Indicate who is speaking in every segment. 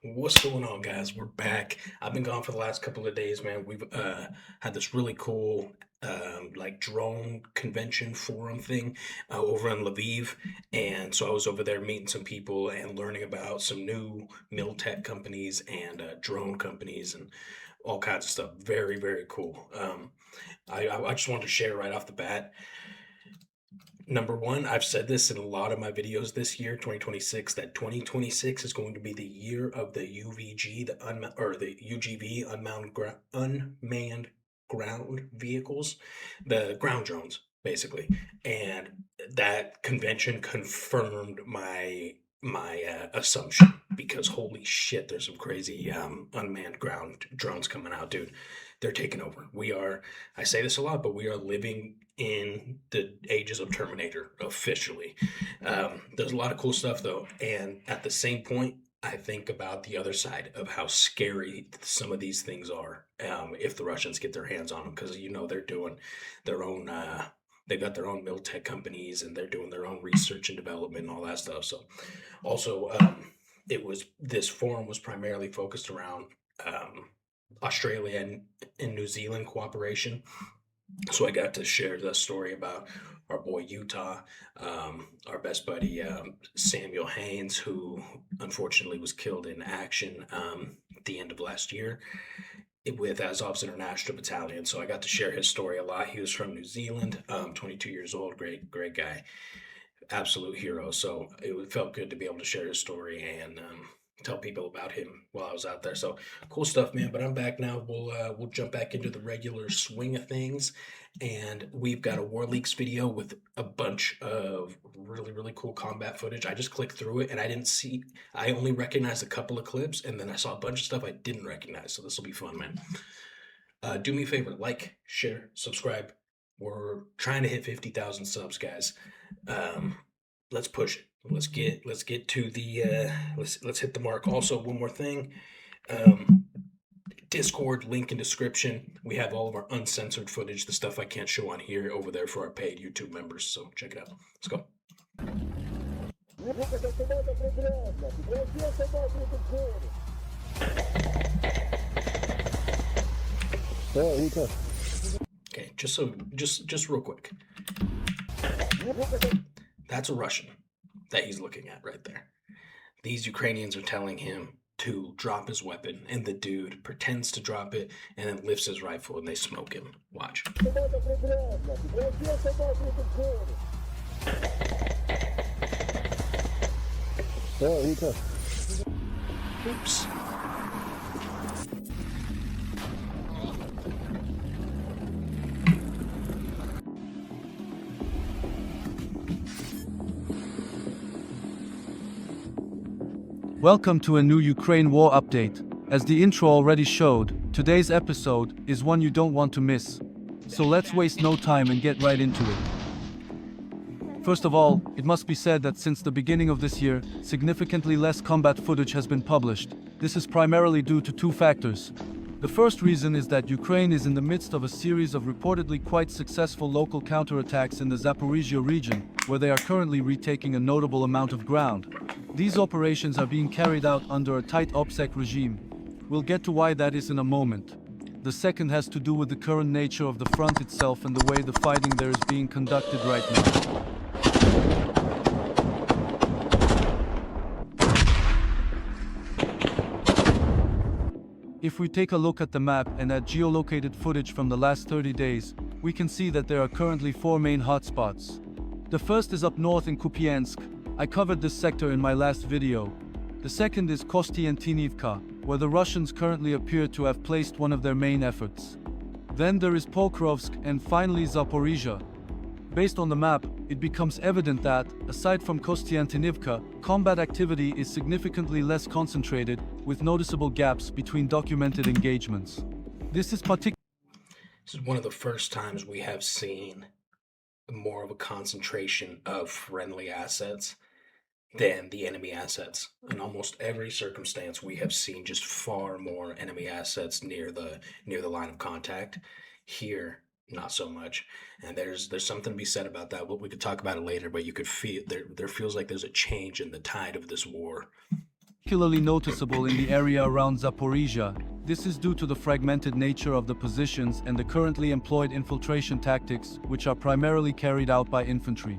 Speaker 1: What's going on, guys? We're back. I've been gone for the last couple of days, man. We've had this really cool like drone convention forum thing over in Lviv, and so I was over there meeting some people and learning about some new mil tech companies and drone companies and all kinds of stuff. Very, very cool. I just wanted to share right off the bat. Number one, I've said this in a lot of my videos this year, 2026, that 2026 is going to be the year of the UVG, the UGV, unmanned ground vehicles, the ground drones, basically. And that convention confirmed my assumption because holy shit, there's some crazy unmanned ground drones coming out, dude. They're taking over. I say this a lot, but we are living in the ages of Terminator officially. There's a lot of cool stuff though, and at the same point, I think about the other side of how scary some of these things are if the Russians get their hands on them, because they're doing their own. They've got their own militech companies, and they're doing their own research and development and all that stuff. So, also, this forum was primarily focused around Australia and New Zealand cooperation, so I got to share the story about our boy Utah, our best buddy Samuel Haynes, who unfortunately was killed in action at the end of last year with Azov's International Battalion. So I got to share his story a lot. He was from New Zealand, 22 years old, great guy, absolute hero. So it felt good to be able to share his story and tell people about him while I was out there. So cool stuff, man. But I'm back now. We'll jump back into the regular swing of things, and we've got a War Leaks video with a bunch of really cool combat footage. I just clicked through it and I only recognized a couple of clips, and then I saw a bunch of stuff I didn't recognize. So this will be fun, man. Do me a favor, like, share, subscribe. We're trying to hit 50,000 subs, guys. Let's push it. Let's get to the let's hit the mark. Also, one more thing. Discord link in description. We have all of our uncensored footage, the stuff I can't show on here, over there for our paid YouTube members. So check it out. Let's go. Okay, just real quick. That's a Russian that he's looking at right there. These Ukrainians are telling him to drop his weapon, and the dude pretends to drop it and then lifts his rifle, and they smoke him. Watch. Oops.
Speaker 2: Welcome to a new Ukraine war update. As the intro already showed, today's episode is one you don't want to miss. So let's waste no time and get right into it. First of all, it must be said that since the beginning of this year, significantly less combat footage has been published. This is primarily due to two factors. The first reason is that Ukraine is in the midst of a series of reportedly quite successful local counterattacks in the Zaporizhia region, where they are currently retaking a notable amount of ground. These operations are being carried out under a tight OPSEC regime. We'll get to why that is in a moment. The second has to do with the current nature of the front itself and the way the fighting there is being conducted right now. If we take a look at the map and at geolocated footage from the last 30 days, we can see that there are currently four main hotspots. The first is up north in Kupiansk. I covered this sector in my last video. The second is Kostiantinivka, where the Russians currently appear to have placed one of their main efforts. Then there is Pokrovsk and finally Zaporizhia. Based on the map, it becomes evident that, aside from Kostiantinivka, combat activity is significantly less concentrated, with noticeable gaps between documented engagements. This is
Speaker 1: one of the first times we have seen more of a concentration of friendly assets than the enemy assets. In almost every circumstance, we have seen just far more enemy assets near the line of contact. Here, not so much, and there's something to be said about that. But we could talk about it later. But you could feel there feels like there's a change in the tide of this war.
Speaker 2: particularly noticeable in the area around Zaporizhia. This is due to the fragmented nature of the positions and the currently employed infiltration tactics, which are primarily carried out by infantry.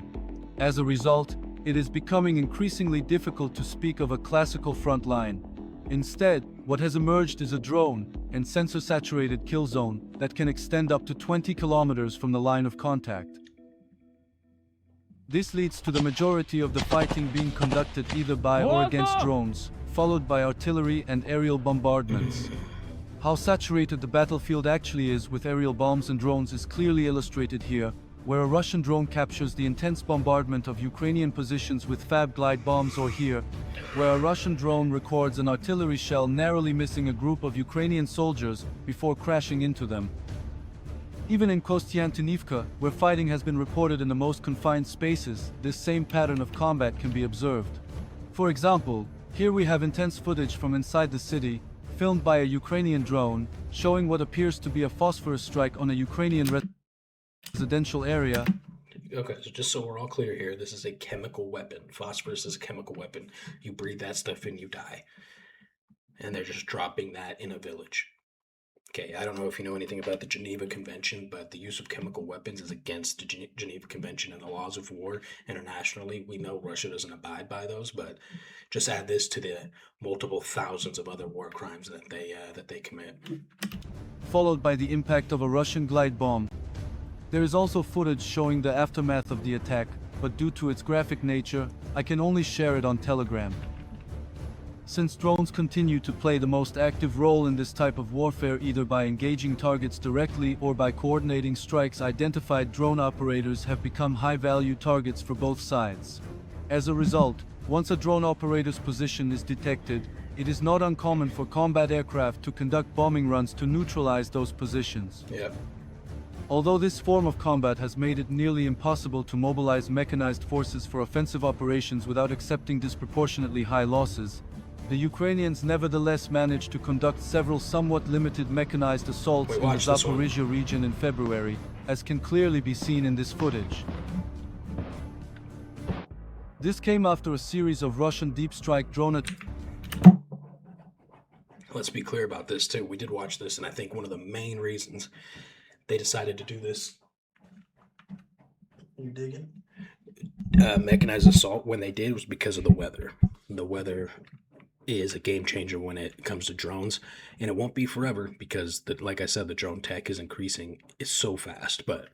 Speaker 2: As a result, it is becoming increasingly difficult to speak of a classical front line. Instead, what has emerged is a drone and sensor-saturated kill zone that can extend up to 20 kilometers from the line of contact. This leads to the majority of the fighting being conducted either by or against drones, followed by artillery and aerial bombardments. How saturated the battlefield actually is with aerial bombs and drones is clearly illustrated here, where a Russian drone captures the intense bombardment of Ukrainian positions with FAB glide bombs, or here, where a Russian drone records an artillery shell narrowly missing a group of Ukrainian soldiers before crashing into them. Even in Konstantinivka, where fighting has been reported in the most confined spaces, this same pattern of combat can be observed. For example, here we have intense footage from inside the city, filmed by a Ukrainian drone, showing what appears to be a phosphorus strike on a Ukrainian residential area.
Speaker 1: Okay, so just so we're all clear here, this is a chemical weapon. Phosphorus is a chemical weapon. You breathe that stuff and you die. And they're just dropping that in a village. Okay, I don't know if you know anything about the Geneva Convention, but the use of chemical weapons is against the Geneva Convention and the laws of war internationally. We know Russia doesn't abide by those, but just add this to the multiple thousands of other war crimes that they commit.
Speaker 2: Followed by the impact of a Russian glide bomb. There is also footage showing the aftermath of the attack, but due to its graphic nature, I can only share it on Telegram. Since drones continue to play the most active role in this type of warfare, either by engaging targets directly or by coordinating strikes, identified drone operators have become high-value targets for both sides. As a result, once a drone operator's position is detected, it is not uncommon for combat aircraft to conduct bombing runs to neutralize those positions.
Speaker 1: Yep.
Speaker 2: Although this form of combat has made it nearly impossible to mobilize mechanized forces for offensive operations without accepting disproportionately high losses, the Ukrainians nevertheless managed to conduct several somewhat limited mechanized assaults in the Zaporizhia region in February, as can clearly be seen in this footage. This came after a series of Russian deep strike drone attacks.
Speaker 1: Let's be clear about this too. We did watch this, and I think one of the main reasons they decided to do this mechanized assault when they did was because of the weather. The weather is a game changer when it comes to drones, and it won't be forever because, like I said, the drone tech is increasing. It's so fast, but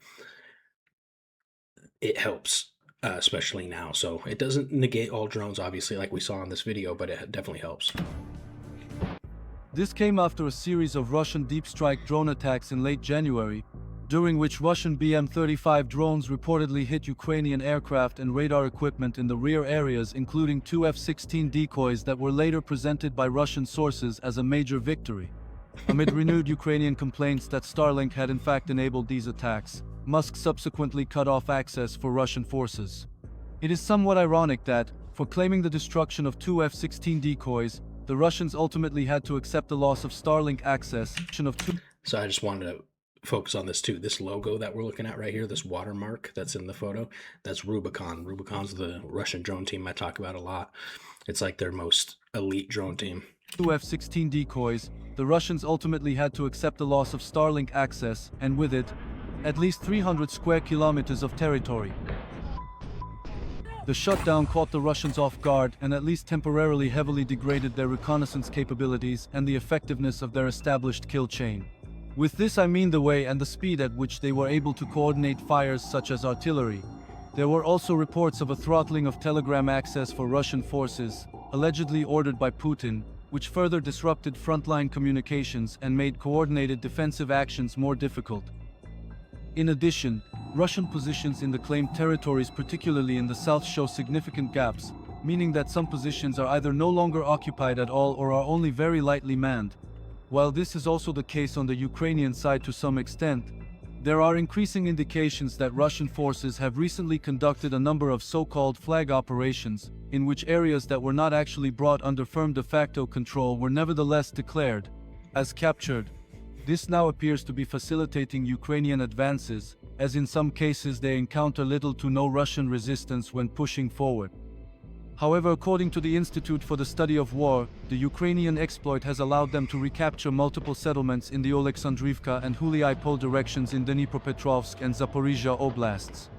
Speaker 1: it helps, especially now. So it doesn't negate all drones, obviously, like we saw in this video, but it definitely helps.
Speaker 2: This came after a series of Russian deep strike drone attacks in late January, during which Russian BM-35 drones reportedly hit Ukrainian aircraft and radar equipment in the rear areas, including 2 F-16 decoys that were later presented by Russian sources as a major victory. Amid renewed Ukrainian complaints that Starlink had in fact enabled these attacks, Musk subsequently cut off access for Russian forces. It is somewhat ironic that, for claiming the destruction of 2 F-16 decoys, the Russians ultimately had to accept the loss of Starlink access.
Speaker 1: So I just wanted to focus on this too. This logo that we're looking at right here, this watermark that's in the photo, that's Rubicon. Rubicon's the Russian drone team I talk about a lot. It's like their most elite drone team.
Speaker 2: 2 F-16 decoys, the Russians ultimately had to accept the loss of Starlink access, and with it, at least 300 square kilometers of territory. The shutdown caught the Russians off guard and at least temporarily heavily degraded their reconnaissance capabilities and the effectiveness of their established kill chain. With this I mean the way and the speed at which they were able to coordinate fires such as artillery. There were also reports of a throttling of telegram access for Russian forces, allegedly ordered by Putin, which further disrupted frontline communications and made coordinated defensive actions more difficult. In addition, Russian positions in the claimed territories, particularly in the south, show significant gaps, meaning that some positions are either no longer occupied at all or are only very lightly manned. While this is also the case on the Ukrainian side to some extent, there are increasing indications that Russian forces have recently conducted a number of so-called flag operations, in which areas that were not actually brought under firm de facto control were nevertheless declared as captured. This now appears to be facilitating Ukrainian advances, as in some cases they encounter little to no Russian resistance when pushing forward. However, according to the Institute for the Study of War, the Ukrainian exploit has allowed them to recapture multiple settlements in the Oleksandrivka and Huliai-Pol directions in Dnipropetrovsk and Zaporizhia oblasts.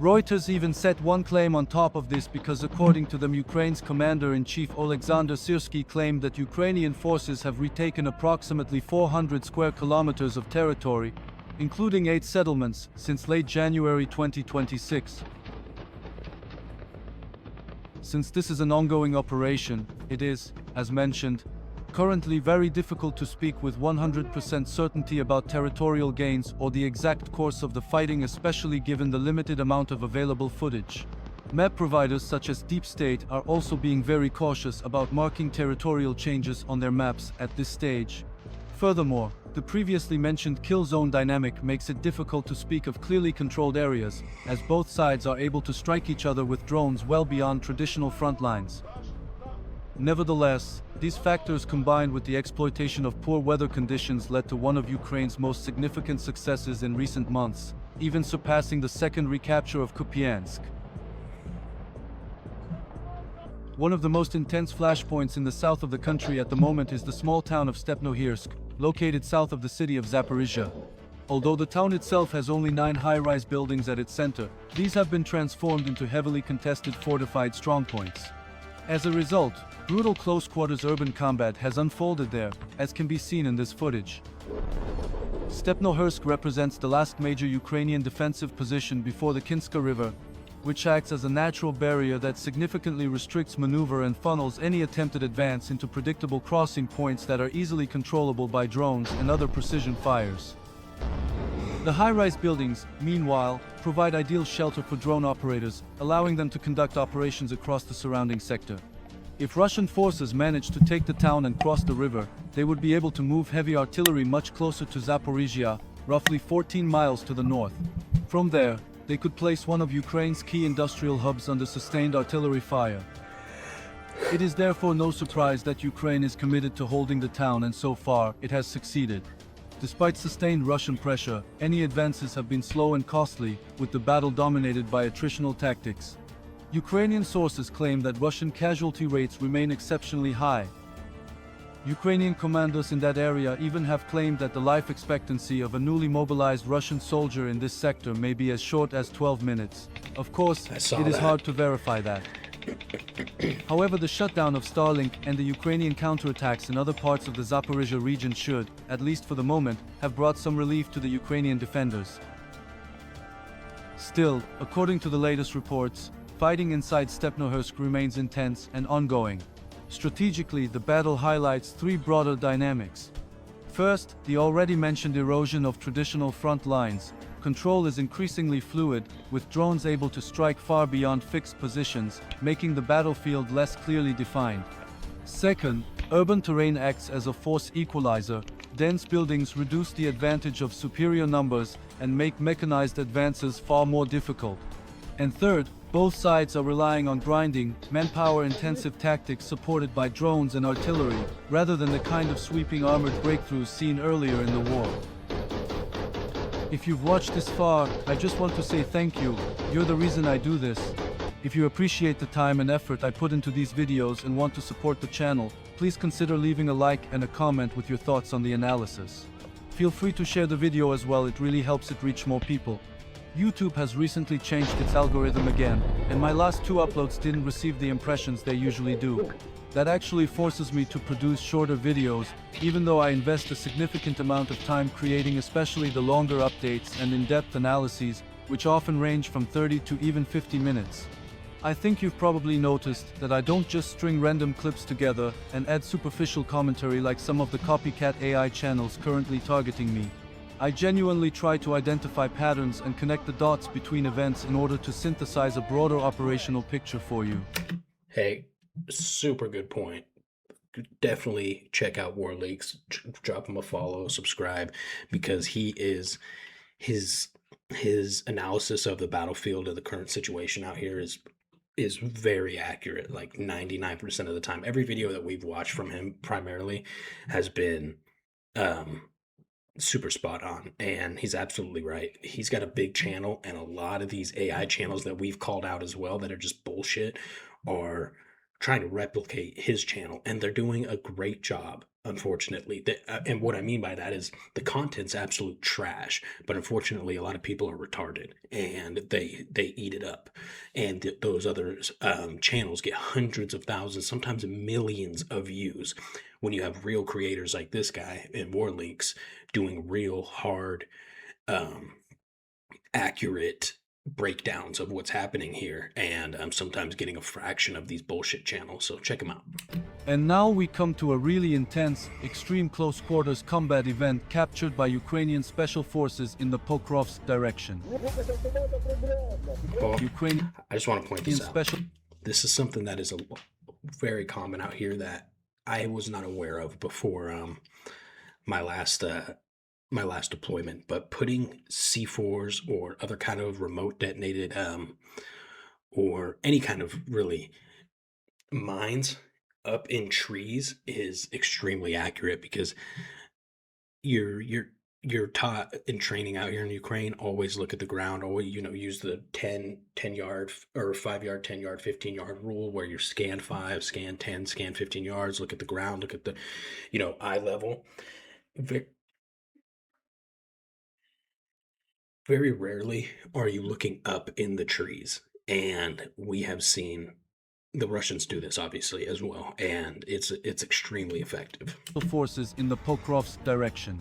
Speaker 2: Reuters even set one claim on top of this because according to them, Ukraine's commander-in-chief Alexander Syrsky claimed that Ukrainian forces have retaken approximately 400 square kilometers of territory, including 8 settlements, since late January 2026. Since this is an ongoing operation, it is, as mentioned, currently very difficult to speak with 100% certainty about territorial gains or the exact course of the fighting, especially given the limited amount of available footage. Map providers such as Deep State are also being very cautious about marking territorial changes on their maps at this stage. Furthermore, the previously mentioned kill zone dynamic makes it difficult to speak of clearly controlled areas, as both sides are able to strike each other with drones well beyond traditional front lines. Nevertheless, these factors combined with the exploitation of poor weather conditions led to one of Ukraine's most significant successes in recent months, even surpassing the second recapture of Kupiansk. One of the most intense flashpoints in the south of the country at the moment is the small town of Stepnohirsk, located south of the city of Zaporizhia. Although the town itself has only 9 high-rise buildings at its center, these have been transformed into heavily contested fortified strongpoints. As a result, brutal close-quarters urban combat has unfolded there, as can be seen in this footage. Stepnohirsk represents the last major Ukrainian defensive position before the Kinska River, which acts as a natural barrier that significantly restricts maneuver and funnels any attempted advance into predictable crossing points that are easily controllable by drones and other precision fires. The high-rise buildings, meanwhile, provide ideal shelter for drone operators, allowing them to conduct operations across the surrounding sector. If Russian forces managed to take the town and cross the river, they would be able to move heavy artillery much closer to Zaporizhia, roughly 14 miles to the north. From there, they could place one of Ukraine's key industrial hubs under sustained artillery fire. It is therefore no surprise that Ukraine is committed to holding the town, and so far, it has succeeded. Despite sustained Russian pressure, any advances have been slow and costly, with the battle dominated by attritional tactics. Ukrainian sources claim that Russian casualty rates remain exceptionally high. Ukrainian commanders in that area even have claimed that the life expectancy of a newly mobilized Russian soldier in this sector may be as short as 12 minutes. Of course, it is hard to verify that. However, the shutdown of Starlink and the Ukrainian counterattacks in other parts of the Zaporizhia region should, at least for the moment, have brought some relief to the Ukrainian defenders. Still, according to the latest reports, fighting inside Stepnohirsk remains intense and ongoing. Strategically, the battle highlights 3 broader dynamics. First, the already mentioned erosion of traditional front lines. Control is increasingly fluid, with drones able to strike far beyond fixed positions, making the battlefield less clearly defined. Second, urban terrain acts as a force equalizer. Dense buildings reduce the advantage of superior numbers and make mechanized advances far more difficult. And third, both sides are relying on grinding, manpower-intensive tactics supported by drones and artillery, rather than the kind of sweeping armored breakthroughs seen earlier in the war. If you've watched this far, I just want to say thank you. You're the reason I do this. If you appreciate the time and effort I put into these videos and want to support the channel, please consider leaving a like and a comment with your thoughts on the analysis. Feel free to share the video as well, it really helps it reach more people. YouTube has recently changed its algorithm again, and my last 2 uploads didn't receive the impressions they usually do. That actually forces me to produce shorter videos, even though I invest a significant amount of time creating especially the longer updates and in-depth analyses, which often range from 30 to even 50 minutes. I think you've probably noticed that I don't just string random clips together and add superficial commentary like some of the copycat AI channels currently targeting me. I genuinely try to identify patterns and connect the dots between events in order to synthesize a broader operational picture for you.
Speaker 1: Hey, super good point. Definitely check out War Leaks, drop him a follow, subscribe, because his analysis of the battlefield of the current situation out here is very accurate, like 99% of the time. Every video that we've watched from him primarily has been super spot on, and he's absolutely right. He's got a big channel, and a lot of these AI channels that we've called out as well that are just bullshit are trying to replicate his channel, and they're doing a great job. Unfortunately, and what I mean by that is the content's absolute trash. But unfortunately, a lot of people are retarded, and they eat it up. And those other channels get hundreds of thousands, sometimes millions of views. When you have real creators like this guy in Warlinks doing real hard, accurate breakdowns of what's happening here, and I'm sometimes getting a fraction of these bullshit channels, so check them out.
Speaker 2: And now we come to a really intense, extreme close quarters combat event captured by Ukrainian special forces in the Pokrovsk direction.
Speaker 1: Well,
Speaker 2: Ukrainian
Speaker 1: I just want to point this out.
Speaker 2: special
Speaker 1: This is something that is very common out here that I was not aware of before my last deployment. But putting C4s or other kind of remote detonated or any kind of really mines up in trees is extremely accurate, because you're taught in training out here in Ukraine, always look at the ground, always, use the 10 yard or 5 yard, 10 yard, 15 yard rule, where you scan 5, scan 10, scan 15 yards, look at the ground, look at the, eye level. Very rarely are you looking up in the trees, and we have seen the Russians do this obviously as well, and it's extremely effective.
Speaker 2: forces in the Pokrovsk direction.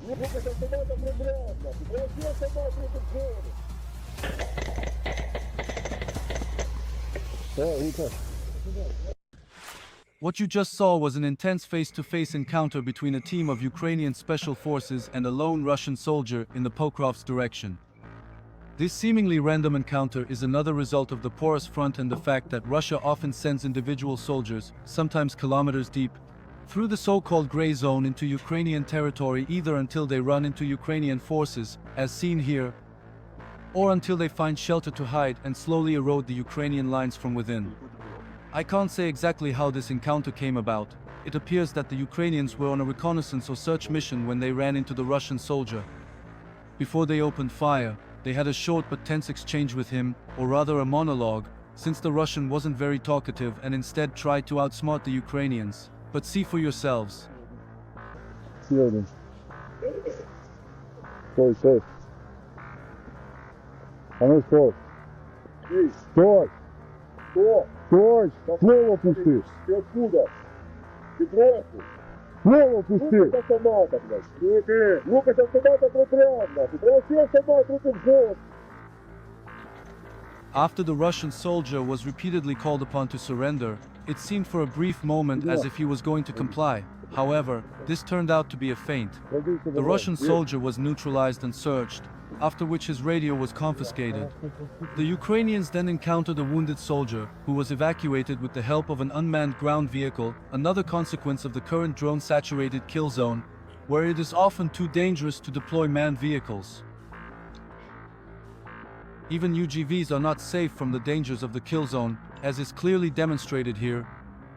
Speaker 2: What you just saw was an intense face-to-face encounter between a team of Ukrainian special forces and a lone Russian soldier in the Pokrovsk direction. This seemingly random encounter is another result of the porous front and the fact that Russia often sends individual soldiers, sometimes kilometers deep, through the so-called gray zone into Ukrainian territory, either until they run into Ukrainian forces, as seen here, or until they find shelter to hide and slowly erode the Ukrainian lines from within. I can't say exactly how this encounter came about. It appears that the Ukrainians were on a reconnaissance or search mission when they ran into the Russian soldier. Before they opened fire, they had a short but tense exchange with him, or rather a monologue, since the Russian wasn't very talkative and instead tried to outsmart the Ukrainians. But see for yourselves.
Speaker 3: Стой, стой. А ну стой. Стой. Стой. Стой. Снова пусти. Ты откуда? Ты просто. Снова пусти. Лука с автомата, блядь. Лука с автомата прямо. Ты провоси автомат, руки в голову.
Speaker 2: After the Russian soldier was repeatedly called upon to surrender, it seemed for a brief moment as if he was going to comply. However, this turned out to be a feint. The Russian soldier was neutralized and searched, after which his radio was confiscated. The Ukrainians then encountered a wounded soldier, who was evacuated with the help of an unmanned ground vehicle, another consequence of the current drone-saturated kill zone, where it is often too dangerous to deploy manned vehicles. Even UGVs are not safe from the dangers of the kill zone, as is clearly demonstrated here,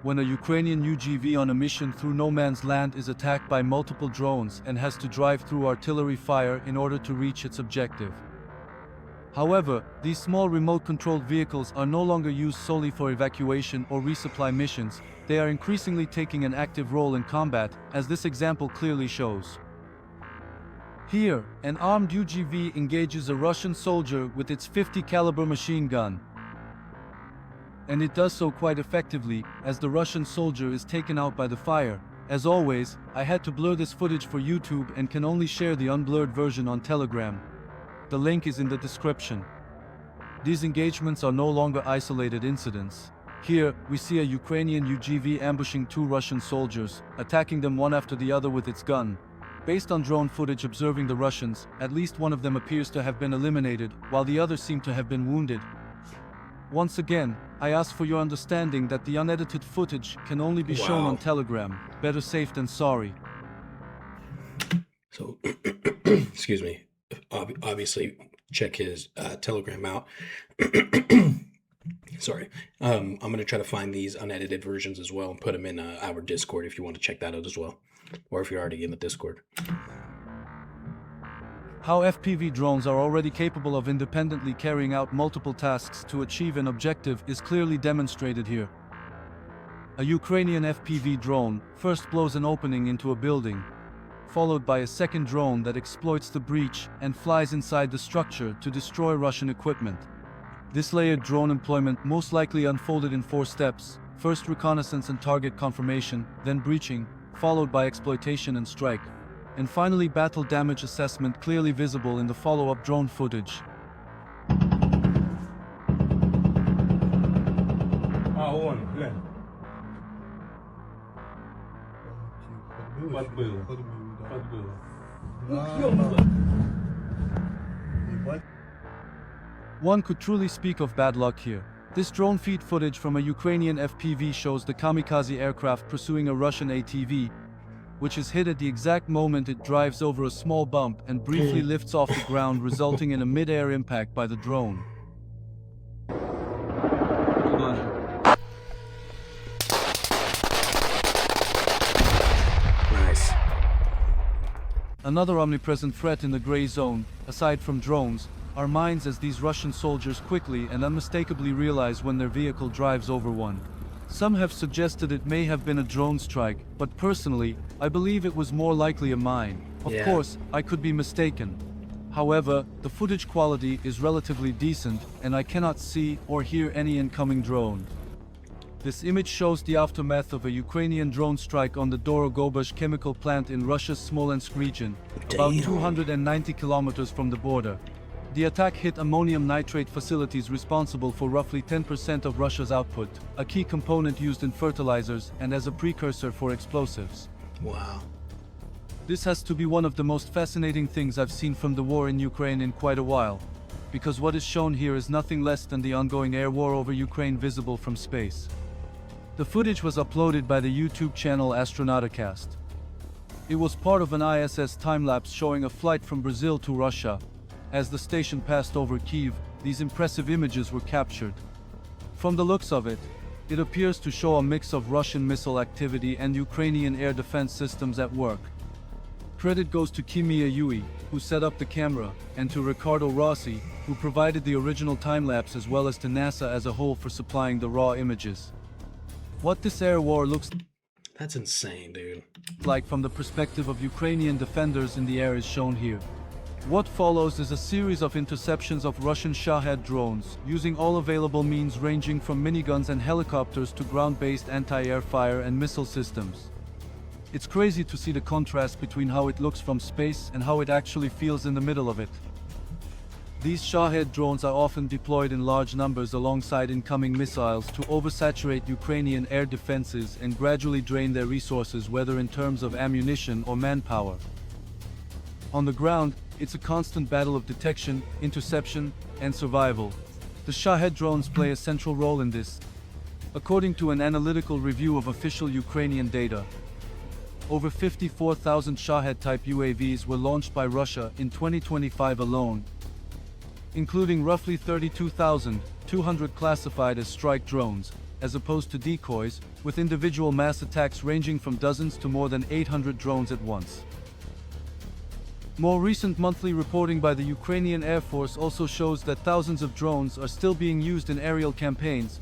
Speaker 2: when a Ukrainian UGV on a mission through no man's land is attacked by multiple drones and has to drive through artillery fire in order to reach its objective. However, these small remote-controlled vehicles are no longer used solely for evacuation or resupply missions. They are increasingly taking an active role in combat, as this example clearly shows. Here, an armed UGV engages a Russian soldier with its 50 caliber machine gun. And it does so quite effectively, as the Russian soldier is taken out by the fire. As always, I had to blur this footage for YouTube and can only share the unblurred version on Telegram. The link is in the description. These engagements are no longer isolated incidents. Here, we see a Ukrainian UGV ambushing two Russian soldiers, attacking them one after the other with its gun. Based on drone footage observing the Russians, at least one of them appears to have been eliminated, while the others seem to have been wounded. Once again, I ask for your understanding that the unedited footage can only be shown on Telegram. Better safe than sorry.
Speaker 1: So, excuse me, obviously check his Telegram out. Sorry. I'm going to try to find these unedited versions as well and put them in our Discord if you want to check that out as well. Or if you're already in the Discord.
Speaker 2: How FPV drones are already capable of independently carrying out multiple tasks to achieve an objective is clearly demonstrated here. A Ukrainian FPV drone first blows an opening into a building, followed by a second drone that exploits the breach and flies inside the structure to destroy Russian equipment. This layered drone employment most likely unfolded in 4 steps: first reconnaissance and target confirmation, then breaching, followed by exploitation and strike, and finally battle damage assessment, clearly visible in the follow-up drone footage. One could truly speak of bad luck here. This drone feed footage from a Ukrainian FPV shows the kamikaze aircraft pursuing a Russian ATV, which is hit at the exact moment it drives over a small bump and briefly lifts off the ground, resulting in a mid-air impact by the drone.
Speaker 1: Nice.
Speaker 2: Another omnipresent threat in the gray zone, aside from drones, are mines, as these Russian soldiers quickly and unmistakably realize when their vehicle drives over one. Some have suggested it may have been a drone strike, but personally, I believe it was more likely a mine. Of course, I could be mistaken. However, the footage quality is relatively decent, and I cannot see or hear any incoming drone. This image shows the aftermath of a Ukrainian drone strike on the Dorogobuzh chemical plant in Russia's Smolensk region, about 290 kilometers from the border. The attack hit ammonium nitrate facilities responsible for roughly 10% of Russia's output, a key component used in fertilizers and as a precursor for explosives.
Speaker 1: Wow.
Speaker 2: This has to be one of the most fascinating things I've seen from the war in Ukraine in quite a while, because what is shown here is nothing less than the ongoing air war over Ukraine visible from space. The footage was uploaded by the YouTube channel Astronautacast. It was part of an ISS time-lapse showing a flight from Brazil to Russia. As the station passed over Kyiv, these impressive images were captured. From the looks of it, it appears to show a mix of Russian missile activity and Ukrainian air defense systems at work. Credit goes to Kimia Yui, who set up the camera, and to Riccardo Rossi, who provided the original time-lapse, as well as to NASA as a whole for supplying the raw images. What this air war looks
Speaker 1: That's insane, dude.
Speaker 2: like from the perspective of Ukrainian defenders in the air is shown here. What follows is a series of interceptions of Russian Shahed drones, using all available means ranging from miniguns and helicopters to ground-based anti-air fire and missile systems. It's crazy to see the contrast between how it looks from space and how it actually feels in the middle of it. These Shahed drones are often deployed in large numbers alongside incoming missiles to oversaturate Ukrainian air defenses and gradually drain their resources, whether in terms of ammunition or manpower. On the ground, it's a constant battle of detection, interception, and survival. The Shahed drones play a central role in this. According to an analytical review of official Ukrainian data, over 54,000 Shahed-type UAVs were launched by Russia in 2025 alone, including roughly 32,200 classified as strike drones, as opposed to decoys, with individual mass attacks ranging from dozens to more than 800 drones at once. More recent monthly reporting by the Ukrainian Air Force also shows that thousands of drones are still being used in aerial campaigns.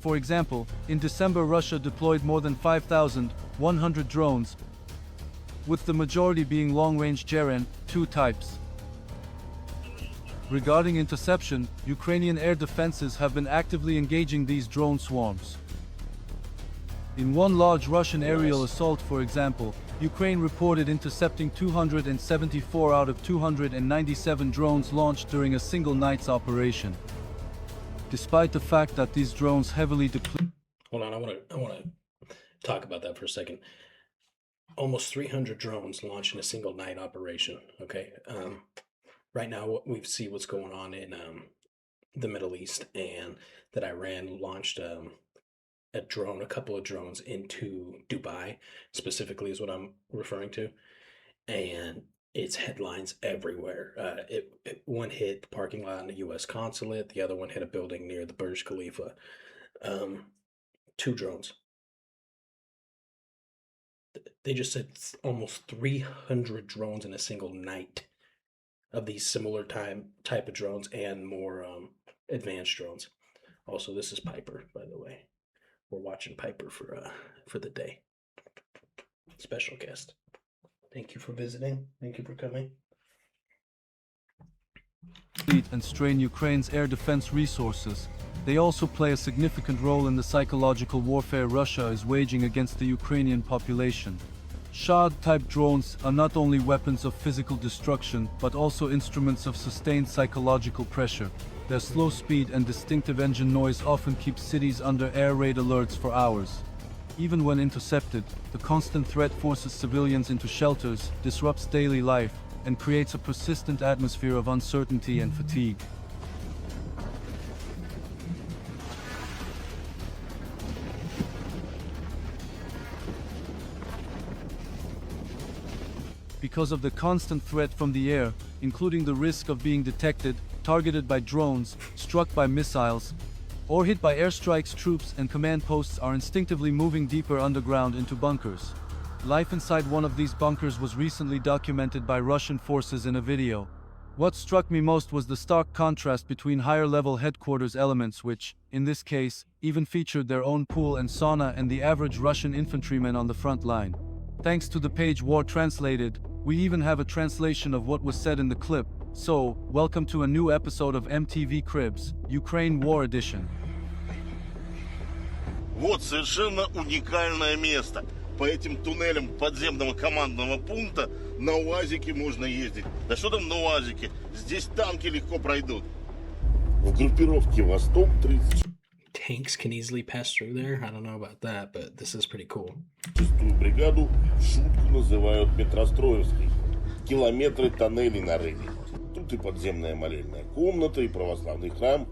Speaker 2: For example, in December, Russia deployed more than 5,100 drones, with the majority being long-range Geren-2 types. Regarding interception, Ukrainian air defenses have been actively engaging these drone swarms. In one large Russian aerial assault, for example, Ukraine reported intercepting 274 out of 297 drones launched during a single night's operation. Despite the fact that these drones heavily deplete.
Speaker 1: Hold on, I want to talk about that for a second. Almost 300 drones launched in a single night operation. Okay, right now we see what's going on in the Middle East, and that Iran launched a couple of drones into Dubai, specifically is what I'm referring to, and it's headlines everywhere. One hit the parking lot in the U.S. consulate, the other one hit a building near the Burj Khalifa. 2 drones. They just said almost 300 drones in a single night of these similar type of drones and more advanced drones. Also, this is Piper, by the way. we're watching Piper for the day. Special guest. Thank you for visiting. Thank you for coming.
Speaker 2: And strain Ukraine's air defense resources. They also play a significant role in the psychological warfare Russia is waging against the Ukrainian population. Shahd-type drones are not only weapons of physical destruction, but also instruments of sustained psychological pressure. Their slow speed and distinctive engine noise often keep cities under air raid alerts for hours. Even when intercepted, the constant threat forces civilians into shelters, disrupts daily life, and creates a persistent atmosphere of uncertainty and fatigue. Because of the constant threat from the air, including the risk of being detected, targeted by drones, struck by missiles, or hit by airstrikes, troops and command posts are instinctively moving deeper underground into bunkers. Life inside one of these bunkers was recently documented by Russian forces in a video. What struck me most was the stark contrast between higher-level headquarters elements which, in this case, even featured their own pool and sauna, and the average Russian infantryman on the front line. Thanks to the page War Translated, we even have a translation of what was said in the clip. So, welcome to a new episode of MTV Cribs, Ukraine War Edition.
Speaker 4: Вот совершенно уникальное место. По этим туннелям подземного командного пункта на УАЗике можно ездить. Да что там на УАЗике? Здесь танки легко пройдут. В группировке «Восток» 36
Speaker 1: Tanks can easily pass through there. I don't know about that, but this is pretty cool.
Speaker 4: 6-ю бригаду в шутку называют Метростроевской. Километры тоннелей нарыли. Тут и подземная молельная комната, и православный храм,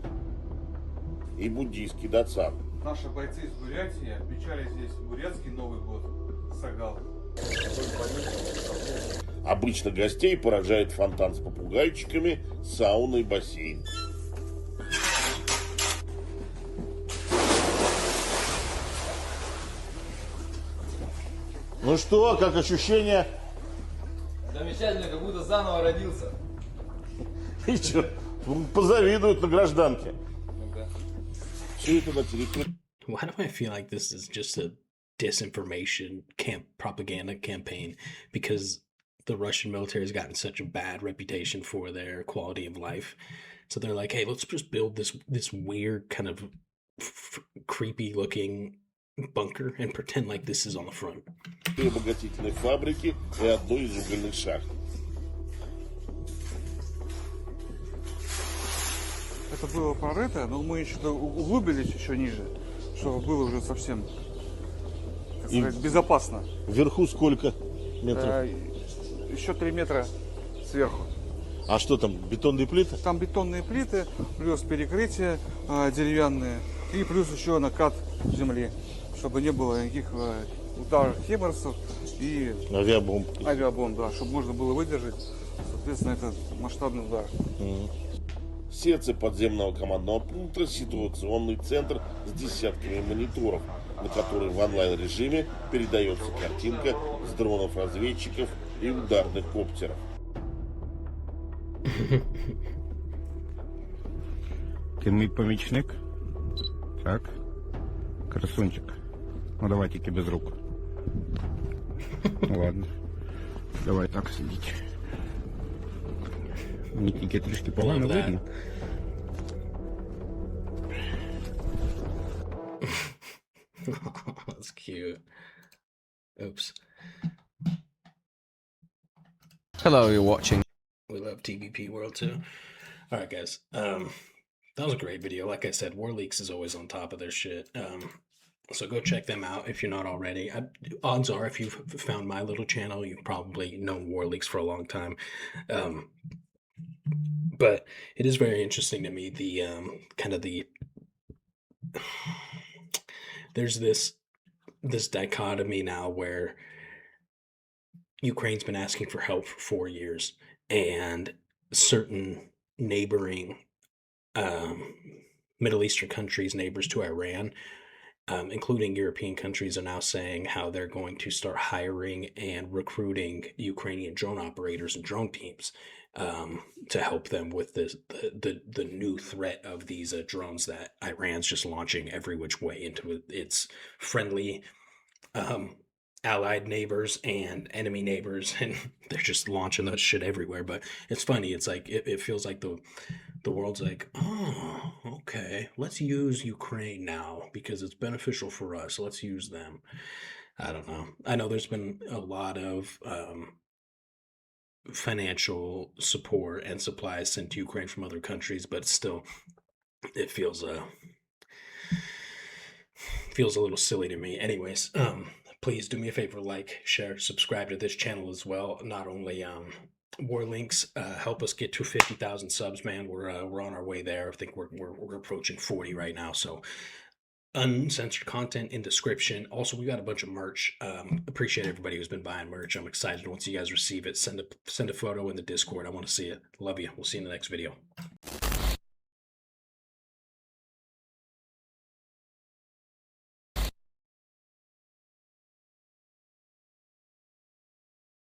Speaker 4: и буддийский датсан.
Speaker 5: Наши бойцы из Бурятии отмечали здесь бурятский Новый год. Сагал.
Speaker 4: Обычно гостей поражает фонтан с попугайчиками, сауна и бассейн. Ну что, как ощущения?
Speaker 6: Замечательно, как будто заново родился.
Speaker 4: И что, позавидуют на гражданке. Все это на территории.
Speaker 1: Why do I feel like this is just a disinformation propaganda campaign? Because the Russian military has gotten such a bad reputation for their quality of life. So they're like, hey, let's just build this weird kind of creepy looking bunker and pretend like this is on the front.
Speaker 4: Обогатительной фабрики и одной из угольных шахт.
Speaker 5: Это было прорыто, но мы еще углубились еще ниже, чтобы было уже совсем, так сказать, безопасно.
Speaker 4: Вверху сколько метров?
Speaker 5: Еще 3 метра сверху.
Speaker 4: А что там, бетонные плиты?
Speaker 5: Там бетонные плиты, плюс перекрытия деревянные и плюс еще накат земли, чтобы не было никаких ударов химарсов и авиабомб, да, чтобы можно было выдержать, соответственно, этот масштабный удар.
Speaker 4: Сердце подземного командного пункта — ситуационный центр с десятками мониторов, на которые в онлайн-режиме передается картинка с дронов-разведчиков и ударных коптеров.
Speaker 7: Ты мой помічник? Так. Красунчик. Ну давай тільки без рук. Ладно. Давай так сидіть. Мені тільки трішки погано видно.
Speaker 1: That's cute. Oops.
Speaker 6: Hello, you're watching.
Speaker 1: We love TVP World too. All right, guys. That was a great video. Like I said, War Leaks is always on top of their shit. So go check them out if you're not already. Odds are, if you've found my little channel, you've probably known War Leaks for a long time. But it is very interesting to me, the kind of the there's this dichotomy now where Ukraine's been asking for help for 4 years, and certain neighboring Middle Eastern countries, neighbors to Iran, including European countries, are now saying how they're going to start hiring and recruiting Ukrainian drone operators and drone teams to help them with the new threat of these drones that Iran's just launching every which way into its friendly allied neighbors and enemy neighbors, and they're just launching that shit everywhere. But it's funny. It's like it feels like the world's like, oh, okay, let's use Ukraine now because it's beneficial for us. Let's use them. I don't know. I know there's been a lot of financial support and supplies sent to Ukraine from other countries, but still, it feels feels a little silly to me. Anyways, please do me a favor, like, share, subscribe to this channel as well. Not only War Links help us get to 50,000 subs, man. We're on our way there. I think we're approaching 40 right now. So uncensored content in description. Also, we got a bunch of merch. Appreciate everybody who's been buying merch. I'm excited once you guys receive it. Send a photo in the Discord. I want to see it. Love you. We'll see you in the next video.